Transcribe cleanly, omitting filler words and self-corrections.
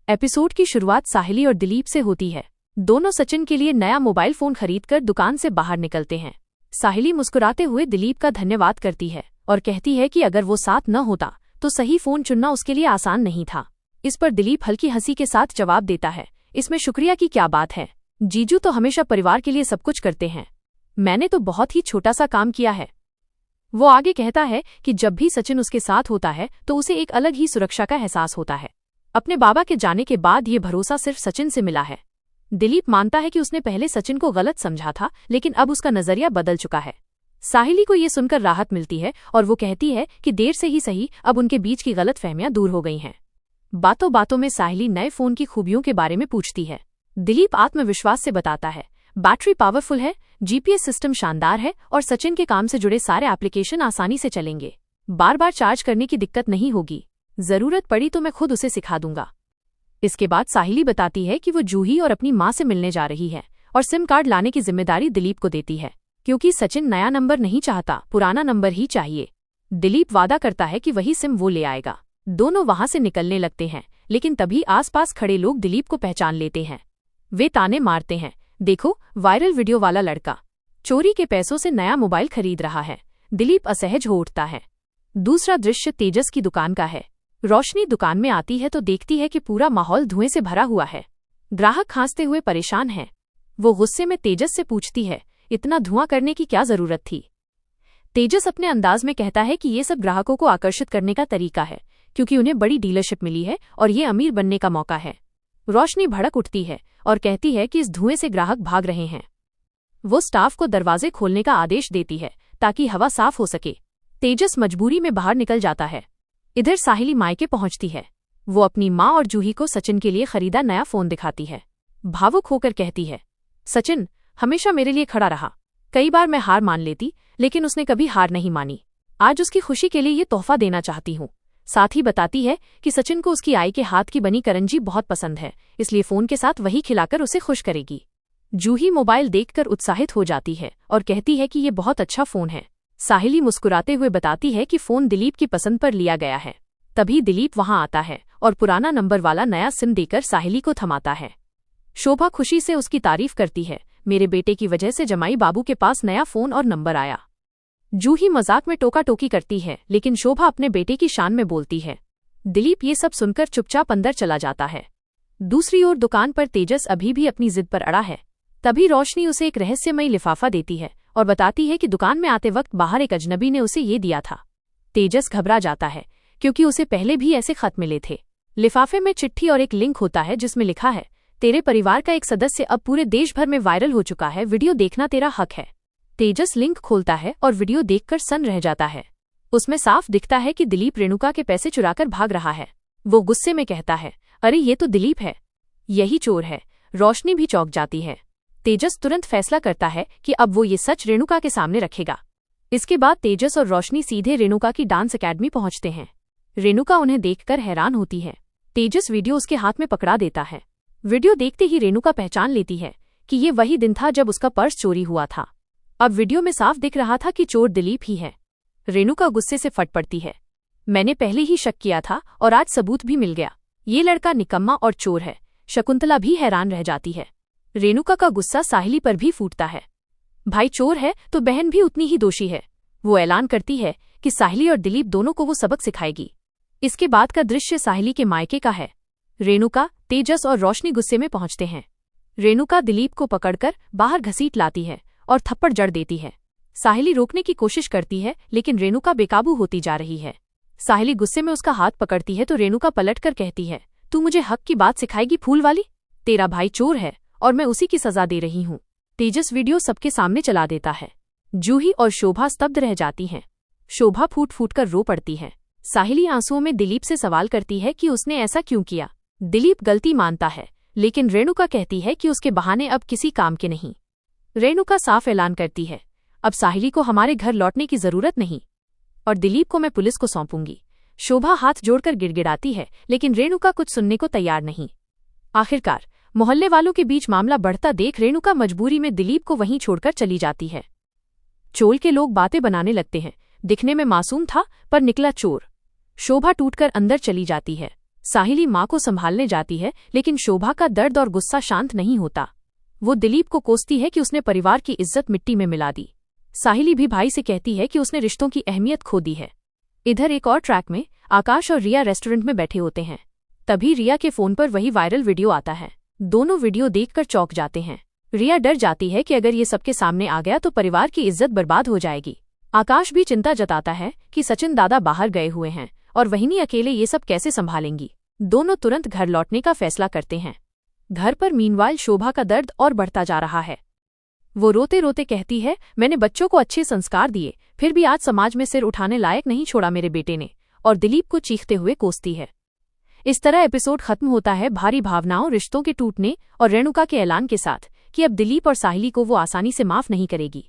Episode की शुरुआत साहिली और दिलीप से होती है। दोनों सचिन के लिए नया मोबाइल फोन खरीदकर दुकान से बाहर निकलते हैं। साहिली मुस्कुराते हुए दिलीप का धन्यवाद करती है और कहती है कि अगर वो साथ न होता तो सही फोन चुनना उसके लिए आसान नहीं था। इस पर दिलीप हल्की हंसी के साथ जवाब देता है, इसमें शुक्रिया की क्या बात है, जीजू तो हमेशा परिवार के लिए सब कुछ करते हैं, मैंने तो बहुत ही छोटा सा काम किया है। वो आगे कहता है कि जब भी सचिन उसके साथ होता है तो उसे एक अलग ही सुरक्षा का एहसास होता है। अपने बाबा के जाने के बाद ये भरोसा सिर्फ सचिन से मिला है। दिलीप मानता है कि उसने पहले सचिन को गलत समझा था, लेकिन अब उसका नजरिया बदल चुका है। साहिली को ये सुनकर राहत मिलती है और वो कहती है कि देर से ही सही, अब उनके बीच की गलतफहमियां दूर हो गई हैं। बातों बातों में साहिली नए फोन की खूबियों के बारे में पूछती है। दिलीप आत्मविश्वास से बताता है, बैटरी पावरफुल है, जीपीएस सिस्टम शानदार है और सचिन के काम से जुड़े सारे एप्लीकेशन आसानी से चलेंगे। बार बार चार्ज करने की दिक्कत नहीं होगी, जरूरत पड़ी तो मैं खुद उसे सिखा दूंगा। इसके बाद साहिली बताती है कि वो जूही और अपनी मां से मिलने जा रही है और सिम कार्ड लाने की जिम्मेदारी दिलीप को देती है, क्योंकि सचिन नया नंबर नहीं चाहता, पुराना नंबर ही चाहिए। दिलीप वादा करता है कि वही सिम वो ले आएगा। दोनों वहां से निकलने लगते हैं, लेकिन तभी आसपास खड़े लोग दिलीप को पहचान लेते हैं। वे ताने मारते हैं, देखो वायरल वीडियो वाला लड़का चोरी के पैसों से नया मोबाइल खरीद रहा है। दिलीप असहज हो उठता है। दूसरा दृश्य तेजस की दुकान का है। रोशनी दुकान में आती है तो देखती है कि पूरा माहौल धुएं से भरा हुआ है। ग्राहक खांसते हुए परेशान है। वो गुस्से में तेजस से पूछती है, इतना धुआं करने की क्या जरूरत थी। तेजस अपने अंदाज में कहता है कि ये सब ग्राहकों को आकर्षित करने का तरीका है, क्योंकि उन्हें बड़ी डीलरशिप मिली है और ये अमीर बनने का मौका है। रोशनी भड़क उठती है और कहती है कि इस धुएं से ग्राहक भाग रहे हैं। वो स्टाफ को दरवाजे खोलने का आदेश देती है ताकि हवा साफ हो सके। तेजस मजबूरी में बाहर निकल जाता है। इधर साहिली मायके पहुंचती है। वो अपनी मां और जूही को सचिन के लिए खरीदा नया फोन दिखाती है। भावुक होकर कहती है, सचिन हमेशा मेरे लिए खड़ा रहा, कई बार मैं हार मान लेती लेकिन उसने कभी हार नहीं मानी। आज उसकी खुशी के लिए ये तोहफा देना चाहती हूँ। साथ ही बताती है कि सचिन को उसकी आई के हाथ की बनी करंजी बहुत पसंद है, इसलिए फोन के साथ वही खिलाकर उसे खुश करेगी। जूही मोबाइल देखकर उत्साहित हो जाती है और कहती है कि ये बहुत अच्छा फोन है। साहिली मुस्कुराते हुए बताती है कि फोन दिलीप की पसंद पर लिया गया है। तभी दिलीप वहां आता है और पुराना नंबर वाला नया सिम देकर साहिली को थमाता है। शोभा खुशी से उसकी तारीफ करती है, मेरे बेटे की वजह से जमाई बाबू के पास नया फोन और नंबर आया। जूही मजाक में टोका टोकी करती है, लेकिन शोभा अपने बेटे की शान में बोलती है। दिलीप ये सब सुनकर चुपचाप अंदर चला जाता है। दूसरी ओर दुकान पर तेजस अभी भी अपनी जिद पर अड़ा है। तभी रोशनी उसे एक रहस्यमयी लिफाफा देती है और बताती है कि दुकान में आते वक्त बाहर एक अजनबी ने उसे ये दिया था। तेजस घबरा जाता है क्योंकि उसे पहले भी ऐसे खत मिले थे। लिफाफे में चिट्ठी और एक लिंक होता है जिसमें लिखा है, तेरे परिवार का एक सदस्य अब पूरे देश भर में वायरल हो चुका है, वीडियो देखना तेरा हक है। तेजस लिंक खोलता है और वीडियो देखकर सन्न रह जाता है। उसमें साफ दिखता है कि दिलीप रेणुका के पैसे चुराकर भाग रहा है। वो गुस्से में कहता है, अरे ये तो दिलीप है, यही चोर है। रोशनी भी चौंक जाती है। तेजस तुरंत फैसला करता है कि अब वो ये सच रेणुका के सामने रखेगा। इसके बाद तेजस और रोशनी सीधे रेणुका की डांस अकेडमी पहुंचते हैं। रेणुका उन्हें देखकर हैरान होती है। तेजस वीडियो उसके हाथ में पकड़ा देता है। वीडियो देखते ही रेणुका पहचान लेती है कि ये वही दिन था जब उसका पर्स चोरी हुआ था। अब वीडियो में साफ दिख रहा था कि चोर दिलीप ही है। रेणुका गुस्से से फट पड़ती है, मैंने पहले ही शक किया था और आज सबूत भी मिल गया। ये लड़का निकम्मा और चोर है। शकुंतला भी हैरान रह जाती है। रेणुका का गुस्सा साहिली पर भी फूटता है। भाई चोर है तो बहन भी उतनी ही दोषी है। वो ऐलान करती है कि साहिली और दिलीप दोनों को वो सबक सिखाएगी। इसके बाद का दृश्य साहिली के मायके का है। रेणुका, तेजस और रोशनी गुस्से में पहुंचते हैं। रेणुका दिलीप को पकड़कर बाहर घसीट लाती है और थप्पड़ जड़ देती है। साहिली रोकने की कोशिश करती है, लेकिन रेणुका बेकाबू होती जा रही है। साहिली गुस्से में उसका हाथ पकड़ती है तो रेणुका पलटकर कहती है, तू मुझे हक की बात सिखाएगी फूल वाली? तेरा भाई चोर है और मैं उसी की सजा दे रही हूँ। तेजस वीडियो सबके सामने चला देता है। जूही और शोभा स्तब्ध रह जाती हैं। शोभा फूट फूट कर रो पड़ती है। साहिली आंसुओं में दिलीप से सवाल करती है कि उसने ऐसा क्यों किया। दिलीप गलती मानता है, लेकिन रेणुका कहती है कि उसके बहाने अब किसी काम के नहीं। रेणुका साफ ऐलान करती है, अब साहिली को हमारे घर लौटने की जरूरत नहीं और दिलीप को मैं पुलिस को सौंपूंगी। शोभा हाथ जोड़कर गिड़गिड़ाती है, लेकिन रेणुका कुछ सुनने को तैयार नहीं। आखिरकार मोहल्ले वालों के बीच मामला बढ़ता देख रेणुका मजबूरी में दिलीप को वहीं छोड़कर चली जाती है। चोल के लोग बातें बनाने लगते हैं, दिखने में मासूम था पर निकला चोर। शोभा टूटकर अंदर चली जाती है। साहिली माँ को संभालने जाती है, लेकिन शोभा का दर्द और गुस्सा शांत नहीं होता। वो दिलीप को कोसती है कि उसने परिवार की इज्जत मिट्टी में मिला दी। साहिली भी भाई से कहती है कि उसने रिश्तों की अहमियत खो दी है। इधर एक और ट्रैक में आकाश और रिया रेस्टोरेंट में बैठे होते हैं। तभी रिया के फोन पर वही वायरल वीडियो आता है। दोनों वीडियो देखकर चौंक जाते हैं। रिया डर जाती है कि अगर ये सबके सामने आ गया तो परिवार की इज्जत बर्बाद हो जाएगी। आकाश भी चिंता जताता है कि सचिन दादा बाहर गए हुए हैं और वहिनी अकेले ये सब कैसे संभालेंगी। दोनों तुरंत घर लौटने का फैसला करते हैं। घर पर मीनवाइल शोभा का दर्द और बढ़ता जा रहा है। वो रोते रोते कहती है, मैंने बच्चों को अच्छे संस्कार दिए, फिर भी आज समाज में सिर उठाने लायक नहीं छोड़ा मेरे बेटे ने, और दिलीप को चीखते हुए कोसती है। इस तरह एपिसोड खत्म होता है भारी भावनाओं, रिश्तों के टूटने और रेणुका के ऐलान के साथ कि अब दिलीप और साहिली को वो आसानी से माफ नहीं करेगी।